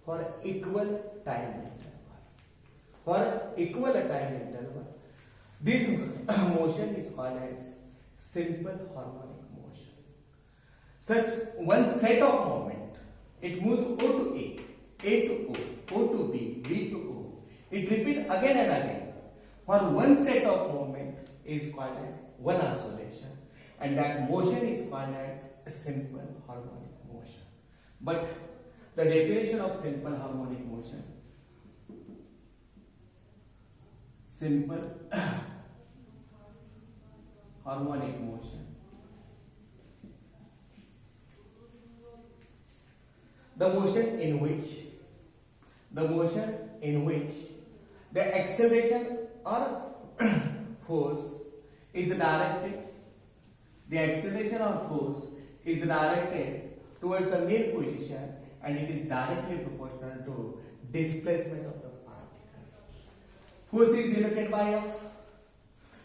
for equal time interval. For equal time interval, this motion is called as simple harmonic motion. Such one set of moment, it moves O to A to O, O to B, B to O. It repeats again and again. For one set of moment is called as one oscillation, and that motion is called as simple harmonic motion. But the definition of simple harmonic motion, simple harmonic motion, the motion in which the acceleration or force is directed, the acceleration or force is directed towards the main position, and it is directly proportional to displacement of the particle. Force is denoted by F,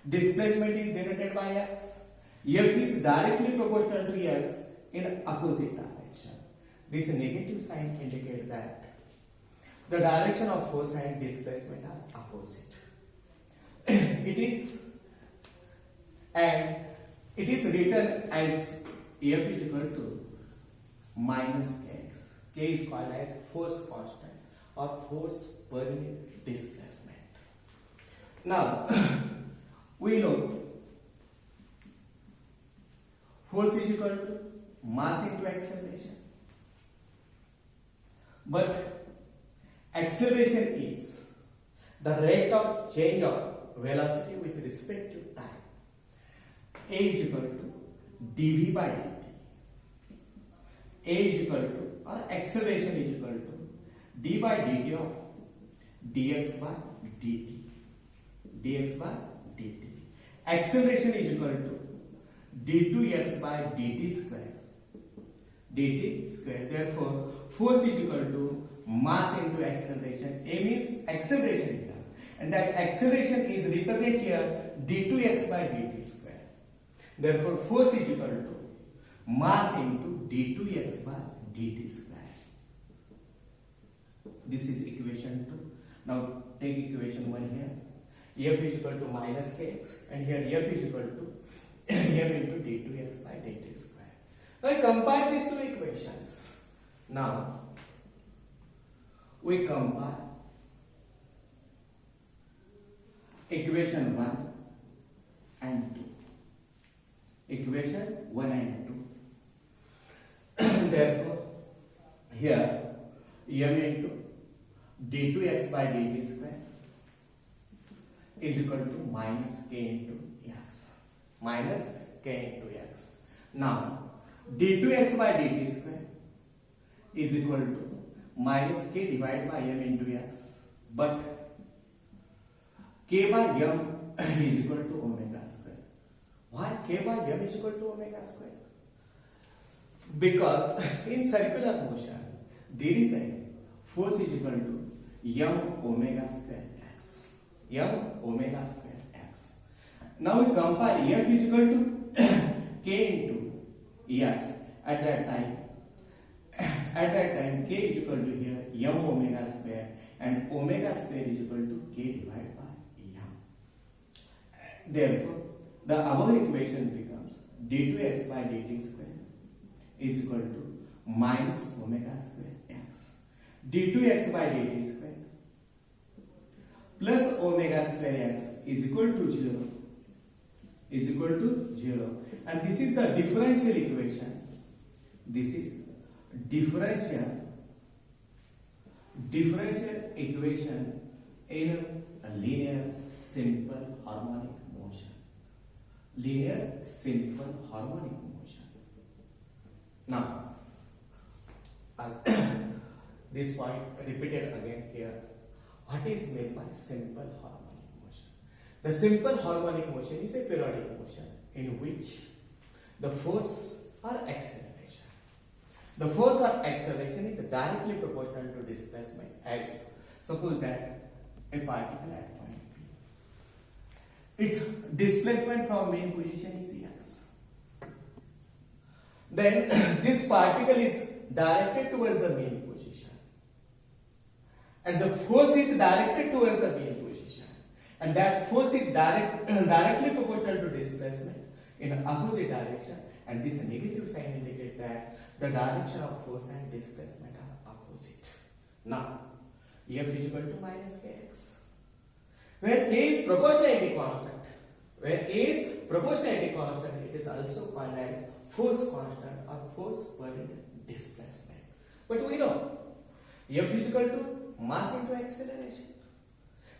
displacement is denoted by x. F is directly proportional to x in opposite direction. This negative sign indicates that the direction of force and displacement are opposite. It is written as F is equal to minus kx. K is called as force constant or force per unit displacement. Now we know force is equal to mass into acceleration, but acceleration is the rate of change of velocity with respect to time. A is equal to dv by dt. A is equal to, or acceleration is equal to d by dt of dx by dt. Dx by dt. Acceleration is equal to d2x by dt square. Dt square. Therefore, force is equal to mass into acceleration. A means acceleration here, and that acceleration is represented here d2x by dt square. Therefore, force is equal to mass into d2x by dt square. This is equation 2. Now take equation 1 here. F is equal to minus kx, and here F is equal to F into d2x by dt square. Now I compare these two equations. Now we compare equation 1 and 2. Equation 1 and 2. Therefore, here m into d2x by dt square is equal to minus k into x. Minus k into x. Now, d2x by dt square is equal to minus k divided by m into x. But k by m is equal to omega square. Why k by m is equal to omega square? Because in circular motion there is a force is equal to m omega square x. M omega square x. Now we compare f is equal to k into x at that time. At that time k is equal to here m omega square, and omega square is equal to k divided by m. Therefore, the above equation becomes d2x by dt square is equal to minus omega square x. d2x by dt square plus omega square x is equal to 0. Is equal to 0. And this is the differential equation. This is differential equation in a linear simple harmonic motion. Linear simple harmonic motion. Now, this point repeated again here. What is meant by simple harmonic motion? The simple harmonic motion is a periodic motion in which the force or acceleration. The force or acceleration is directly proportional to displacement x. Suppose that a particle at point P. Its displacement from main position is x. Then this particle is directed towards the main position. and the force is directed towards the B position, and that force is directly proportional to displacement in opposite direction, and this negative sign indicates that the direction of force and displacement are opposite. Now, F is equal to minus kx, where k is proportionality constant. Where k is proportionality constant, it is also called as force constant or force per unit displacement. But we know F is equal to mass into acceleration.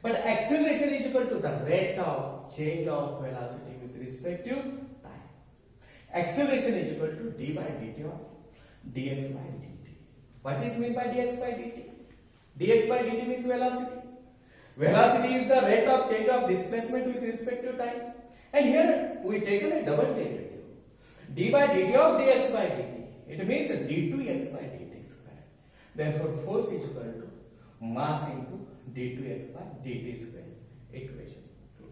But acceleration is equal to the rate of change of velocity with respect to time. Acceleration is equal to d by dt of dx by dt. What is meant by dx by dt? Dx by dt means velocity. Velocity is the rate of change of displacement with respect to time. And here we taken a double derivative. D by dt of dx by dt. It means d2x by dt square. Therefore, force is equal to mass into d2x by dt square. Equation 2.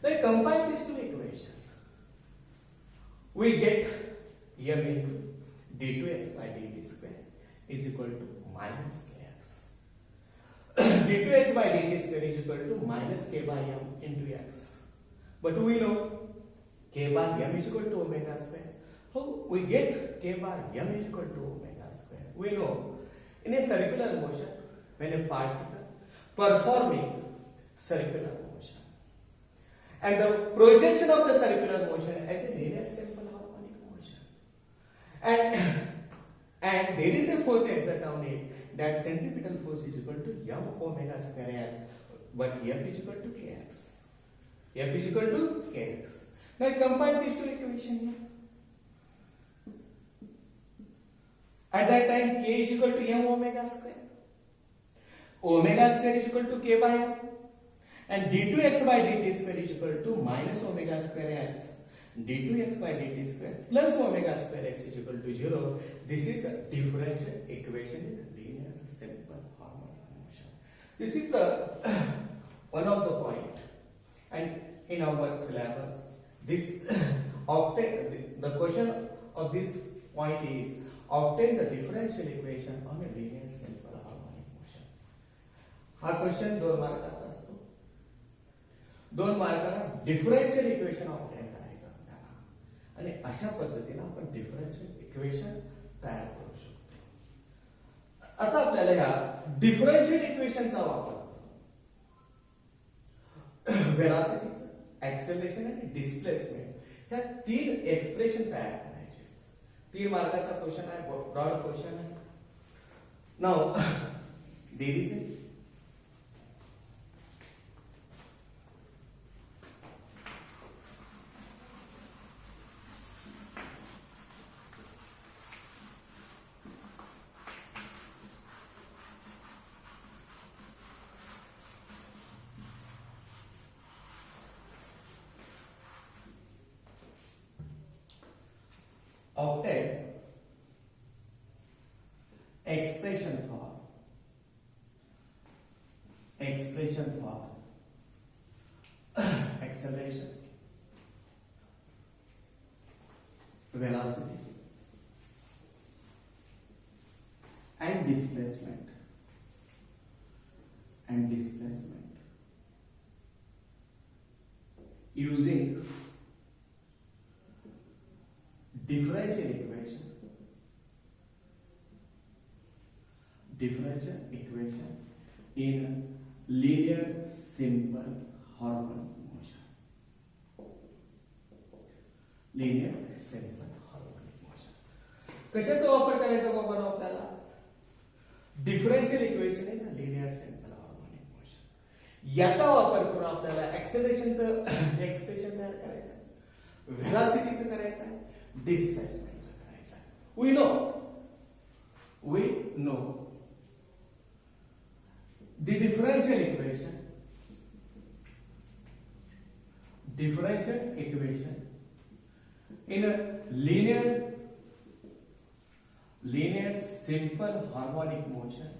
Now combine these two equations. We get m into d2x by dt square is equal to minus kx. d2x by dt square is equal to minus k by m into x. But we know k by m is equal to omega square. How we get k by m is equal to omega square? We know in a circular motion, when a particle performing circular motion, and the projection of the circular motion as a linear simple harmonic motion, and there is a force exerted on it, that centripetal force is equal to m omega square x, but F is equal to kx. F is equal to kx. Now combine these two equations here. At that time, k is equal to m omega square. Omega square is equal to k by m. And d2x by dt square is equal to minus omega square x. d2x by dt square plus omega square x is equal to 0. This is a differential equation in linear simple harmonic motion. This is the one of the point. And in our syllabus, this often the question of this point is obtain the differential equation on a linear simple harmonic motion. हा question 2 मार्काचा असतो. 2 मार्काला differential equation obtain करायचं आपल्याला, आणि अशा पद्धतीने आपण differential equation तयार करू शकतो. आता आपल्याला या डिफरन्शियल इक्वेशनचा वापर वेलोसिटीचं, ॲक्सेलरेशन आणि डिस्प्लेसमेंट या 3 एक्सप्रेशन तयार करायचे. 3 मार्काचा क्वेश्चन आहे, ब्रॉड क्वेश्चन आहे. Now there is a obtain expression for acceleration, velocity and displacement using differential equation in linear simple harmonic motion. Linear simple harmonic motion. कशाचा वापर करायचा बाबा आपल्याला? Differential equation in linear simple harmonic motion. याचा वापर करून आपल्याला ऍक्सेलरेशनचं expression तयार करायचं आहे, व्हेलॉसिटीचं करायचं आहे, डिस्प्लेसमेंटचं करायचं आहे. We know the differential equation in a linear simple harmonic motion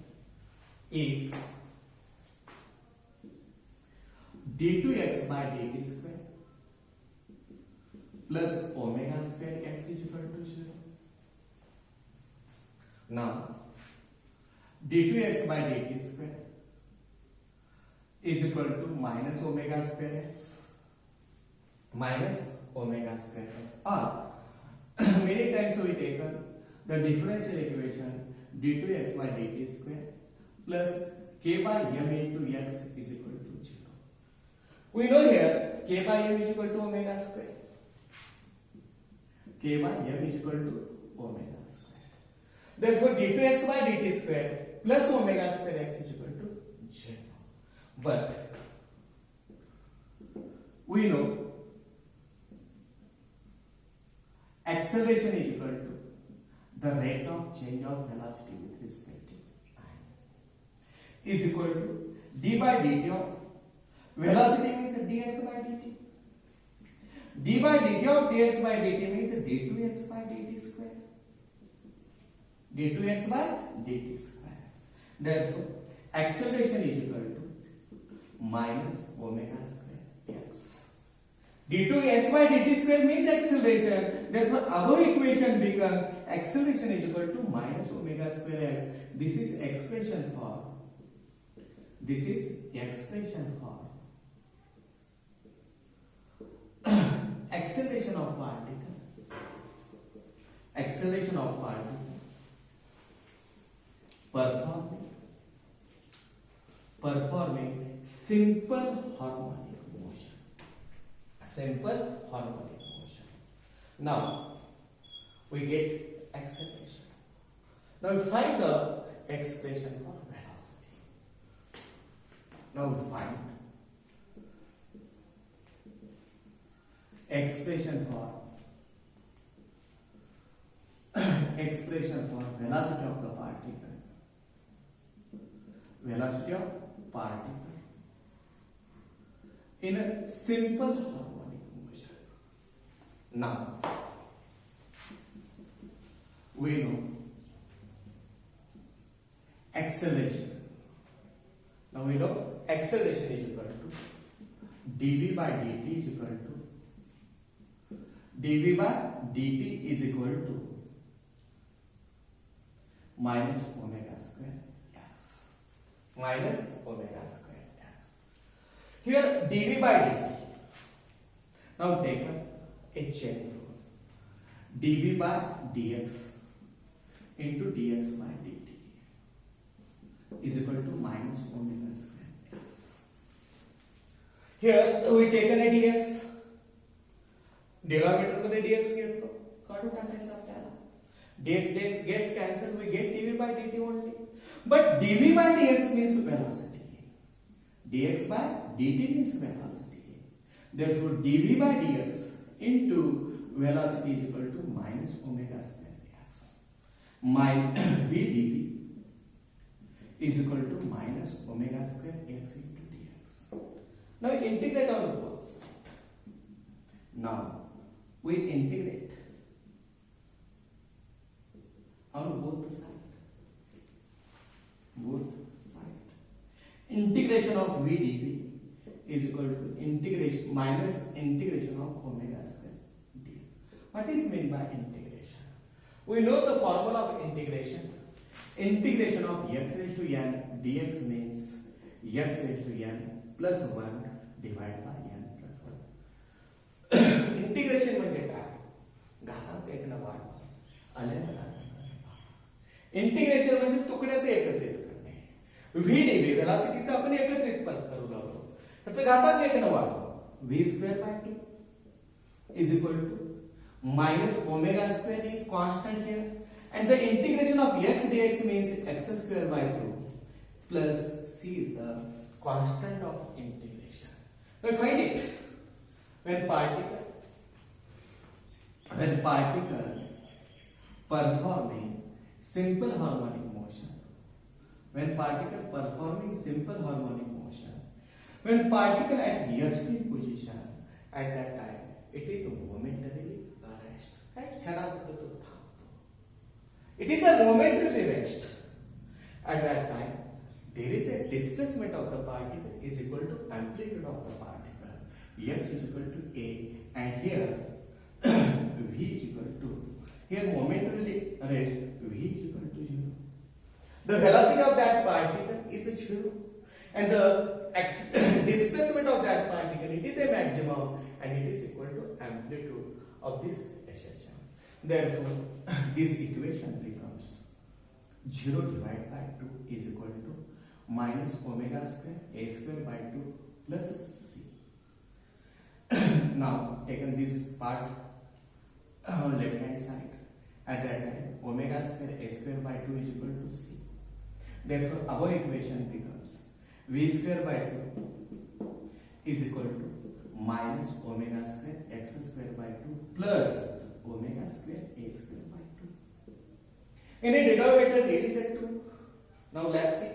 is d2x by dt square plus omega square x is equal to 0. Now d2x by dt square is equal to minus omega square x. Minus omega square x. Or many times we taken the differential equation d2x by dt square plus k by m into x is equal to 0. We know here k by m is equal to omega square. K by m is equal to omega square. Therefore, d2x by dt square plus omega square x is equal to 0. But we know acceleration is equal to the rate of change of velocity with respect to time is equal to d by dt of velocity means dx by dt. d by dt of dx by dt means d2x by dt square. d2x by dt square. Therefore, acceleration is equal to minus omega square x. d2x by dt square means acceleration. Therefore, our equation becomes acceleration is equal to minus omega square x. This is expression for acceleration of particle performing simple harmonic motion. Now we get acceleration. Now we find the expression for velocity. Now we find expression for velocity of the particle. Velocity of particle in a simple harmonic motion. Now we know acceleration. Now we know acceleration is equal to dv by dt is equal to dv by dt is equal to minus omega square x. Minus omega square x. Here dv by dt. Now take a chain rule. dv by dx into dx by dt is equal to minus omega square x. Here we taken a dx. Denominator मध्ये dx घेतो काढून टाकायचं आपल्याला. dx gets cancelled, we get dv by dt only. But dv by dx means velocity. dx by dt means velocity. Therefore, dv by dx into velocity is equal to minus omega square x. My v dv is equal to minus omega square x into dx. Now integrate on both sides. Now we integrate on both sides. Integration of v dv is equal to integration minus integration of omega square d. What is meant by integration? We know the formula of integration. Integration of x raised to n dx means x raised to n plus 1 divided by n plus 1. Integration म्हणजे काय? घातांक एकनं वाढ आल्यानं integration म्हणजे तुकड्याचे एकत्रित करणे. v dv वेलॉसिटीचा आपण एकत्रित करू लागलो. त्याचं घातांक एकनं वाढ v square by 2 is equal to minus omega square is constant here, and the integration of x dx means x square by 2 plus c is the constant of integration. Now find it. When particle performing simple harmonic motion, when particle at near-spin position, at that time it is momentarily rest. Right? It is a momentary rest. At that time, there is a displacement of the particle is equal to amplitude of the particle. X is equal to a, and here v is equal to, here momentarily rest v is equal to 0. The velocity of that particle is 0, and the displacement of that particle, it is a maximum and it is equal to amplitude of this acceleration. Therefore, this equation becomes 0 divided by 2 is equal to minus omega square a square by 2 plus c. Now, taken this part on left hand side, at that time omega square a square by 2 is equal to c. Therefore, our equation becomes v square by 2 is equal to minus omega square x square by 2 plus omega square a square by 2. In a denominator there is a 2. Now let's see.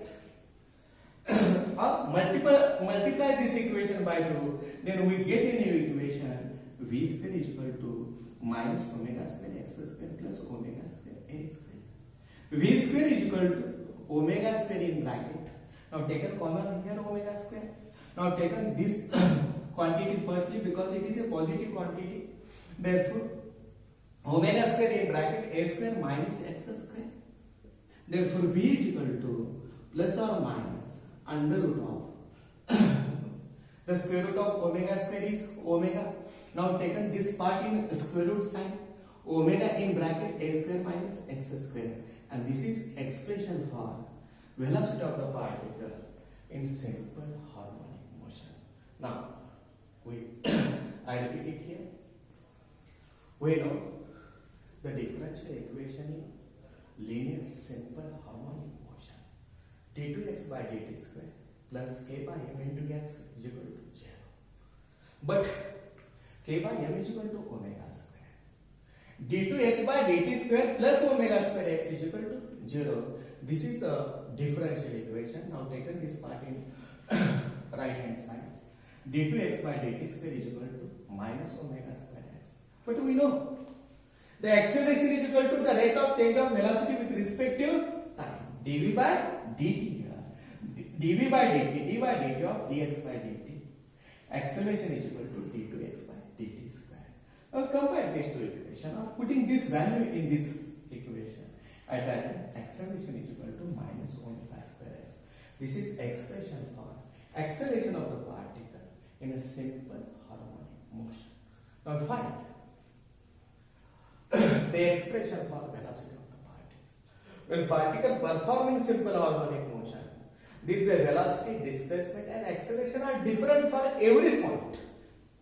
Multiply this equation by 2, then we get a new equation v square is equal to minus omega square x square plus omega square a square. V square is equal to omega square in bracket. Now taken common here omega square. Now taken this quantity firstly because it is a positive quantity. Therefore, omega square in bracket a square minus x square. Therefore, v is equal to plus or minus under root of the square root of omega square is omega. Now taken this part in square root sign, omega in bracket a square minus x square, and this is expression for velocity of the particle in simple harmonic motion. Now I repeat it here. We know the differential equation in linear simple harmonic motion d2x by dt square plus k by m into x is equal to 0. But k by m is equal to omega square. d2x by dt square plus omega square x is equal to 0. This is the differential equation. Now taken this part in right hand side. d2x by dt square is equal to minus omega square x. But we know the acceleration is equal to the rate of change of velocity with respect to time. dv by dt here. dv by dt of dx by dt. Acceleration is equal to d2x by dt square. Now compare these two equations. Now putting this value in this equation, at that time acceleration is equal to minus omega square x. This is expression for acceleration of the particle in a simple harmonic motion. Now find the expression for velocity of the particle. When particle performing simple harmonic motion, there is a velocity, displacement and acceleration are different for every point.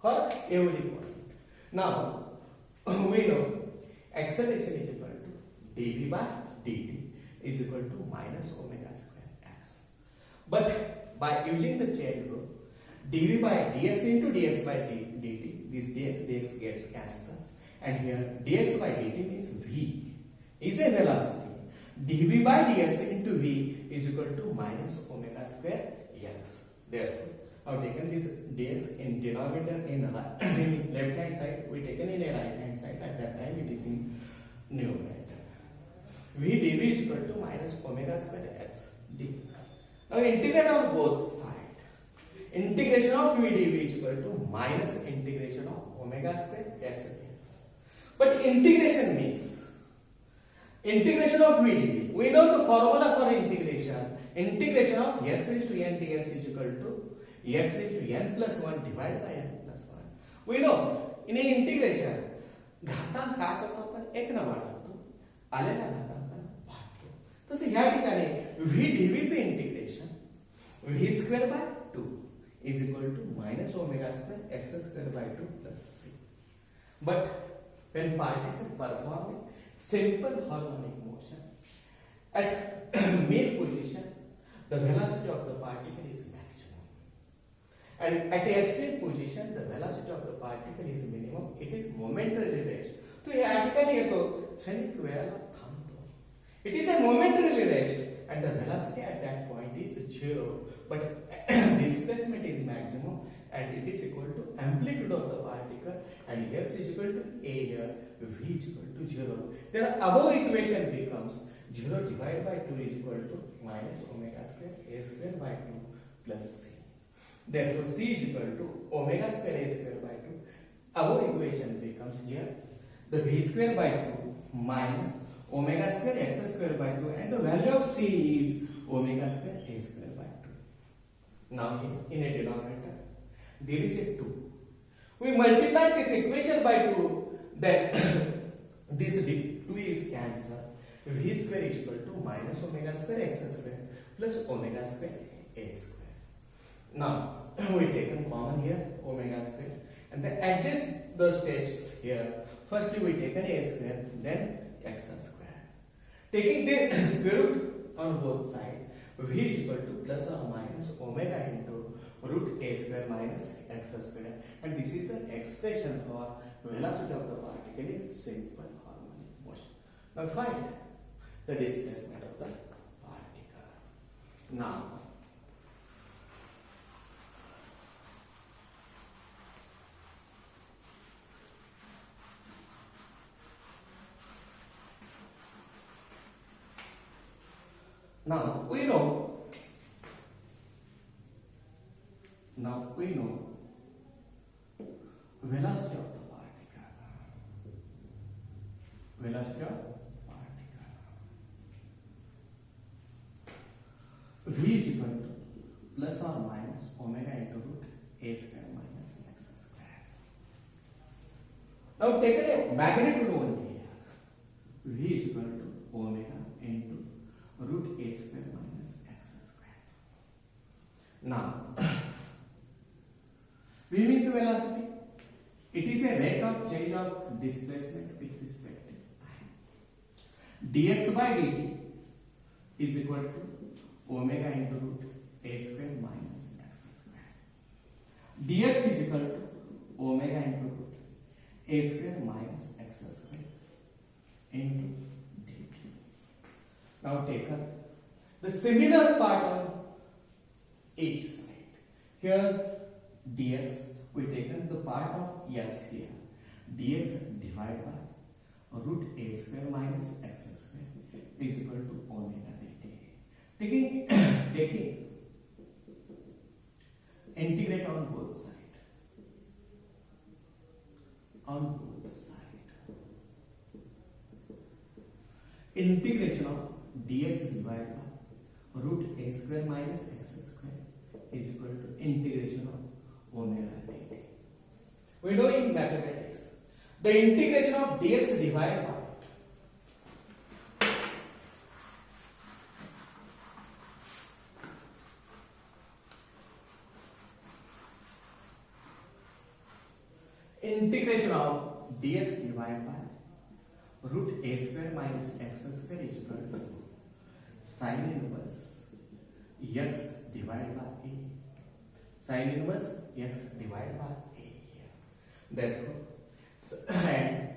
For every point. Now we know acceleration is equal to dv by dt is equal to minus omega square x. But by using the chain rule, dv by dx into dx by dt, this dx gets cancelled. And here dx by dt means v is a velocity. dv by dx into v is equal to minus omega square x. Therefore, now taken this dx in denominator in left hand side, we taken in a right hand side. At that time it is in numerator. v dv is equal to minus omega square x dx. Now integrate on both sides. Integration of v dv is equal to minus integration of omega square x dx. But integration means integration of v dv. We know the formula for integration. Integration of x raised to n dx is equal to x raised to n plus 1 divided by n plus 1. We know in integration घातांक काय करतो आपण 1 न वाढवतो आलेल्या घातांकाला भागतो. तसे ह्या ठिकाणी v dv चे integration v square by 2 is equal to minus omega square x square by 2 plus c. But when particle performing simple harmonic motion at mean position, the velocity of the particle is maximum, and at extreme position the velocity of the particle is minimum. It is momentarily raised. तो या ठिकाणी येतो क्षणिक वेळेला थांबतो. It is a momentarily raised and the velocity at that point is 0, but displacement is maximum and it is equal to amplitude of the particle, and x is equal to a here, v is equal to 0. Then above equation becomes 0 divided by 2 is equal to minus omega square a square by 2 plus c. Therefore c is equal to omega square a square by 2. Above equation becomes here the v square by 2 minus omega square x square by 2, and the value of c is omega square a square by 2. Now in a denominator, there is a 2. We multiply this equation by 2, then this 2 is cancelled. V square is equal to minus omega square x square plus omega square a square. Now we take common here omega square and then adjust the steps here. Firstly we take an a square, then x square. Taking the square root on both sides, v is equal to plus or minus omega into root a square minus x square, and this is the expression for velocity of the particle in simple harmonic motion. Now find the displacement of the particle. Now we know velocity of the particle. Velocity of particle. V is equal to plus or minus omega into root a square minus x square. Now take a magnitude only here. V is equal to omega into root a square minus x square. Now, V means velocity. It is a rate of change of displacement with respect to time. Dx by dt is equal to omega into root a square minus x square. Dx is equal to omega into root a square minus x square into dt. Now take up the similar part on each side. Here dx, we taken the part of x here. Dx divided by root a square minus x square is equal to omega dt. Taking integrate on both sides. On both sides. Integration of dx divided by root a square minus x square is equal to integration of omega dt. We know in mathematics the integration of dx divided by root a square minus x square is equal to sin inverse x divided by a. Sin inverse x divided by a here. Therefore, and